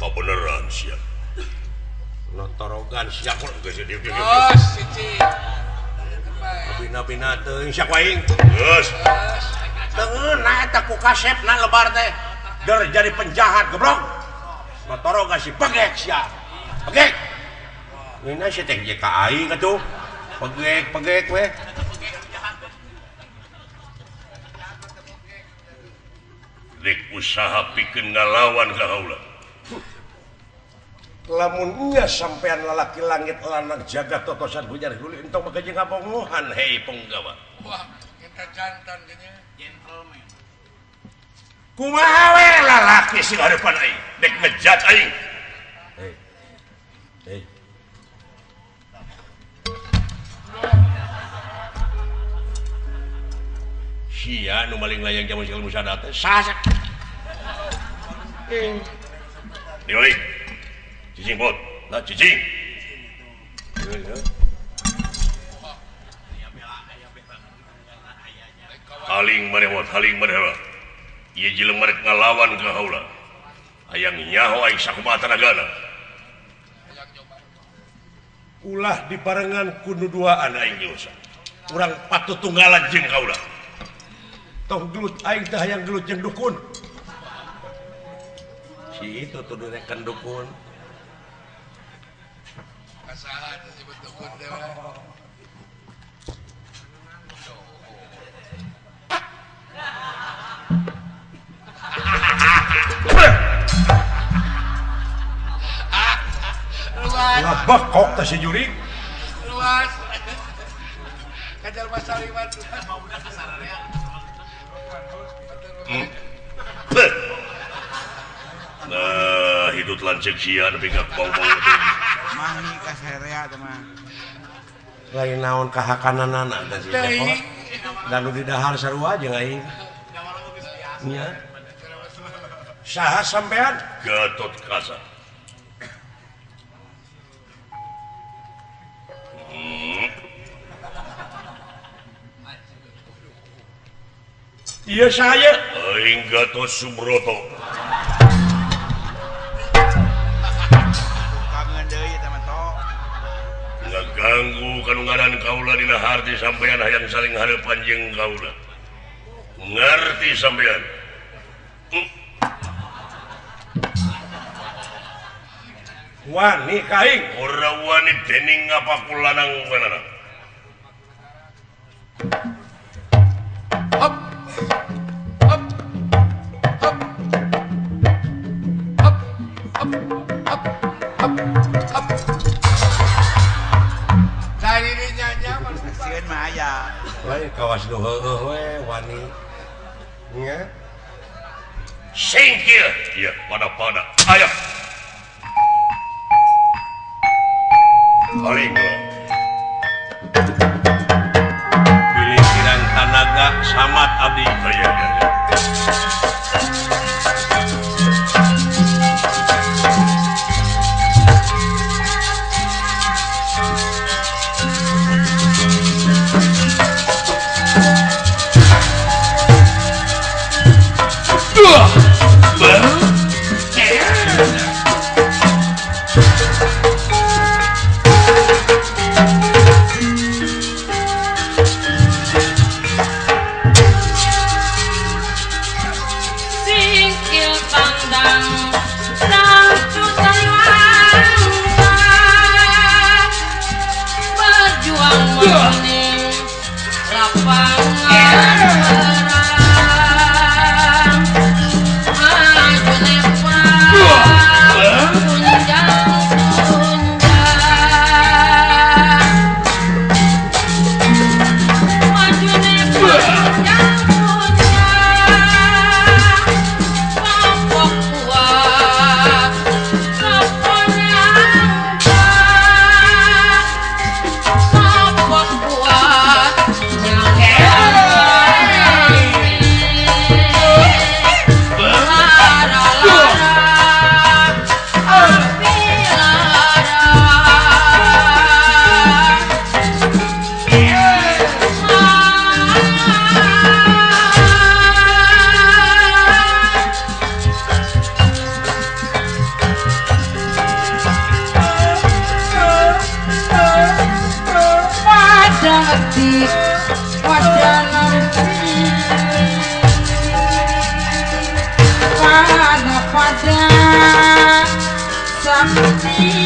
kebenaran siap notorogan siap geus di oh cici bina-bina teuing sak waing geus teungeuna eta ku kasepna lebar teh ger jadi penjahat goblok notorogan si pegek sia pegek ini si teh JKI atuh pegek we dek usaha pikeun ngalawan ka haula lamun nya sampean lalaki langit lanang jaga totosan hujan hulu entong make jeung ngabongohan hei penggawa wah kita jantan geunya gentleman kumaha we lalaki sing hareupan aing dek ngejat aing hei sia nu maling layang jaman segala musada teh sasak Dioli cicing pot lah cicing haling manehot haling manehot ieu jelema rek ngalawan ka haula hayang nyaho aing sakumaha tenagana ulah diparengan ku nuduaan aing dosa urang patutunggalan jeung kaula tong gelut aing teh hayang gelut jeung dukun si itu tuh direkan dukun kasahan disebut dukun teh ngabak kok teh si juri luas kajar masari mah mau udah kasararea nah hidup lancek sian pingak bau-bau mani kasarea teh mah lain naon kahakananana dan si Joko dan nu di dahar sarua jeung aing nya saha sampean Gatot Kaca iya saya aing Gatot Subroto kangen deui teh mah tok ngaganggu kanu ngaran kaula dina harti sampean hayang saling hareupan jeung kaula ngarti sampean wani kaing ora wani dening ngapaku lanang wenana hop hop hop hop hop hop hop hop dari dinya mah sieun mah aya lain kawas nu heueuh we wani nya singkir ieu pada aya paling pilih kirang tanaga samat abdi aya wadah sakti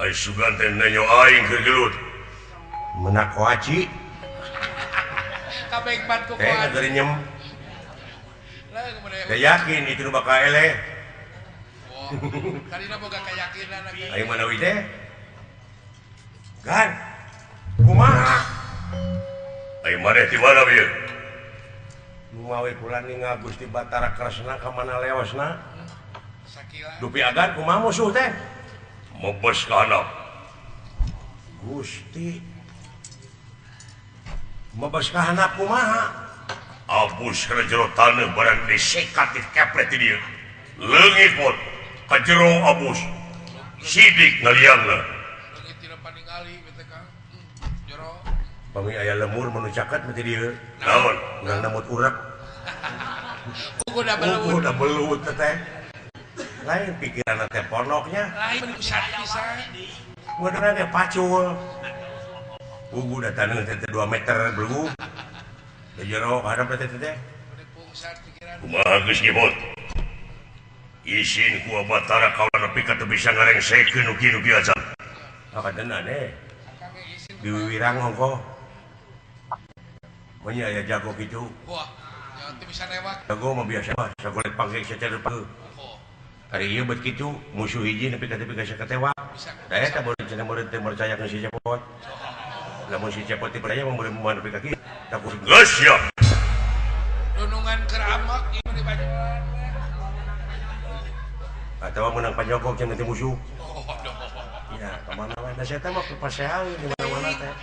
Suganten nenyo aing keur gelut. Menak waci. Kabeh ban ku kuat. Teh nyem. Teh yakin itu nu bakal eleh. Karina boga kayakinan lagi. Aing manawi teh. Gan. Kumaha? Aing maneh di mana bieu? Nu mawe kula ningal Gusti Batara Kresna ka mana leosna? Sakila. Dupi agan kumaha musuh teh? Mebes ka anak Gusti mebes ka anak kumaha abus kana jero taneuh barang disekat di kepret di dieu leungit pot ka jero abus sidik ngaliangna leungit tina paningali bete ka jero pami aya lemur manu caket bete dieu naon ngan namut urek ugu da belut teh lain pikiran teh ponoknya lain pusat pisan ngeudeuna teh pacul ugu da taneuh teh 2 meter belu da jero hadap teh teh pusat pikiran kumaha geus gibot isin ku Batara kaula nepi ka teu bisa ngarengsekeun ugi-ugi aja akadeuna deh diwiwirang hongko mun aya jago kitu wah ya teu bisa newak jago mah biasa sagolet pangge sacara peuh hari ieu bet kitu musuh hiji nepi ka teu bisa katewa da eta boleh cenah murid teu percaya ka si Cepot lamun si Cepot teu percaya mun murid nepi ka kitu takut geus ya dunungan keur amak ieu di Banyuwan atawa menang panjogok cenah teh musuh ya kemana wae da saya mah paseang di mana-mana teh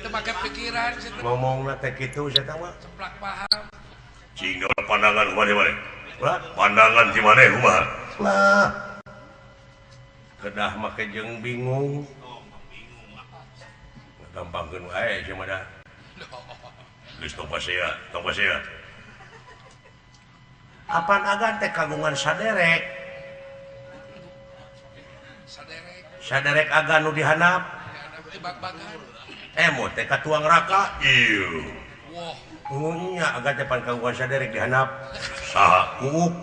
teu make pikiran ngomongna teh kitu saya mah ceplak paham cing pandangan mane-mane pandangan di mana kumaha lah kedah make jeung bingung gampangkeun wae cenah da geus tong pasea apaan agan teh kagungan saderek agan nu dihanap emo teh katuang raka ieu wah nya agan teh pan kagungan saderek dihanap saha kuuk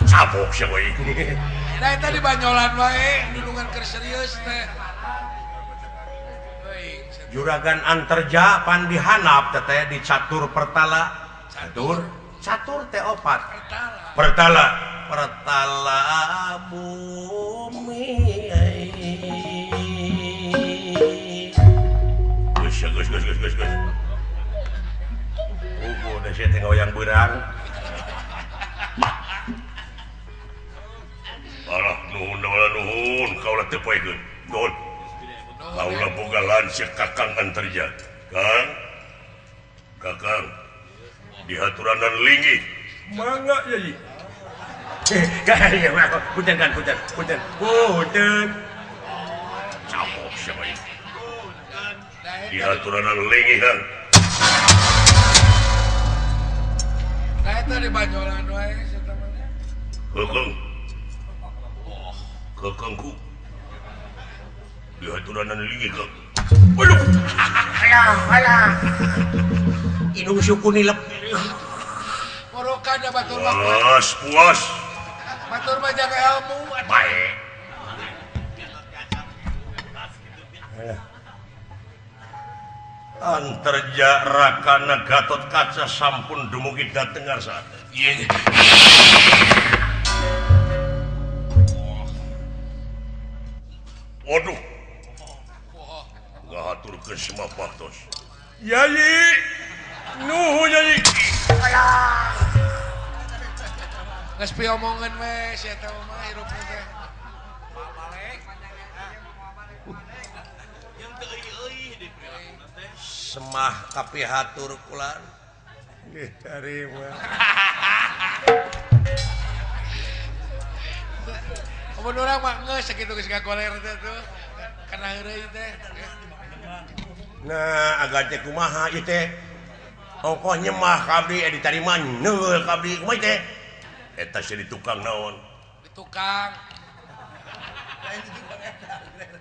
cabok sia we da eta di Banyolan wae dunungan keur serius teh juragan Anterja pan dihanap teh di catur pertala catur teh opat pertala bumi gus udah saya tengok yang berang nuhun kaulah teu poekeun nuhun kaulah boga lanceuk kakang antarja kakang dihaturanan linggih mangga yai punten capok siapa ini dihaturanan linggih kan nah itu di Banyolan wae kakangku dihaturanan linggih kang alah inung suku nilep Morokan ya batur puas batur mah jaga ilmu baik antarja rakana Gatot Kaca sampun dumugi dateng saat waduh ngaturkeun semua faktos yai nuhun yai geus piomongan we si eta mah hirupna teh semah kapihatur kulan nggih tarima mun urang mah geus sakitu geus gagoler teh tuh kana heureuy teh nah agak teh kumaha ieu teh ongkoh nyemah kabdi ditarima neul kabdi kumaha teh eta si tukang naon tukang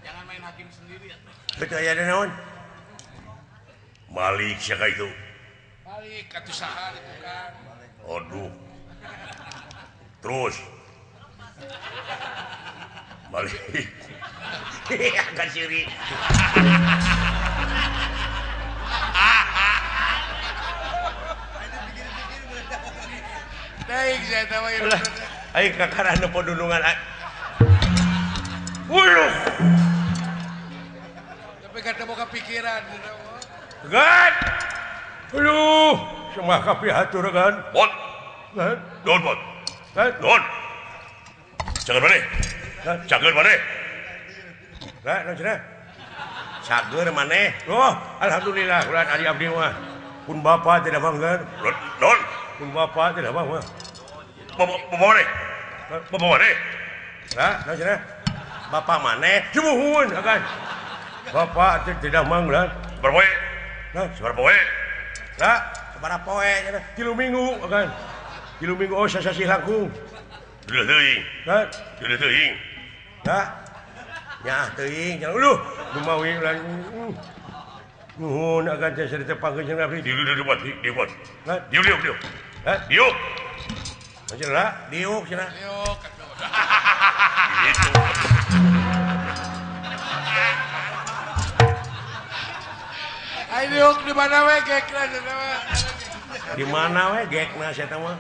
Jangan main hakim sendiri ya. betul aya naon Malik siapa itu balik atuh saha tukang aduh terus Malik agak siri daik si eta mah hirupna teh ayo kakarana podunungan wuluh tapi kada boga pikiran gitu gan aduh semua kapihatur kan bot kan don bot kan don cager mana cager mana lah nang cager mana oh alhamdulillah ulah ari abdi mah pun bapak tidak manggan don pun bapak tidak manggan bapak mana bapak mana lah nang bapak mana cubuhun akan bapak tidak manggan berpoe nah seberapa poe lah seberapa poe tilu minggu akan tilu minggu oh sasasi langkung dulu teuing kan dulu teuing nah nya teuing jangan dulu dumawi lan nuhun akan saya cerita pangkeun jeung abdi diu diu nah diu ha diu macam lah diu cenah yuk atuh gitu ai diuk di mana we gekna cenah mah di mana we gekna saya tahu mah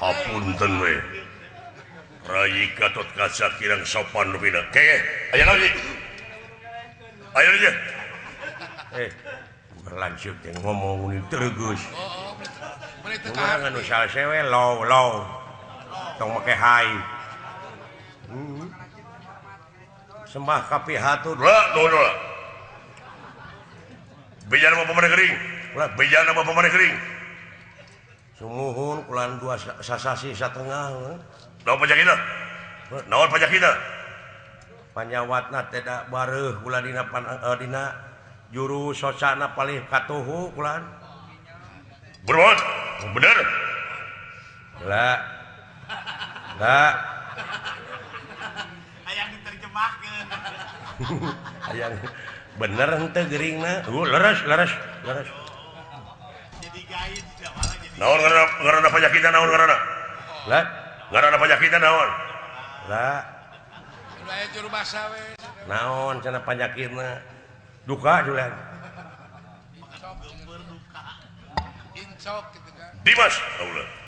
hapunten we Rai Gatot Kaca kirang sopan rupina keke aya naon ieu aya aja berlanjut yang ngomong ini terus berita orang anu salsewe low tong make hai sembah kapihatur lah doa bejana apa pamane gering lah bejana apa pamane gering sumuhun kulan dua sasasi satengah naon pajakina naon pajakina panjawatna tidak bareuh kula dina juru sosana palih katuhu kulan bener bener lah Hayang diterjemahkeun. hayang bener henteu geuringna leres Jadi gaib tidak malah jadi. naon ngaranna pajakina naon ngaranna lah ngaranna pajakina naon lah udah aya juru basa we naon cenah panyakitna duka julan incok gitu kan Dimas Allah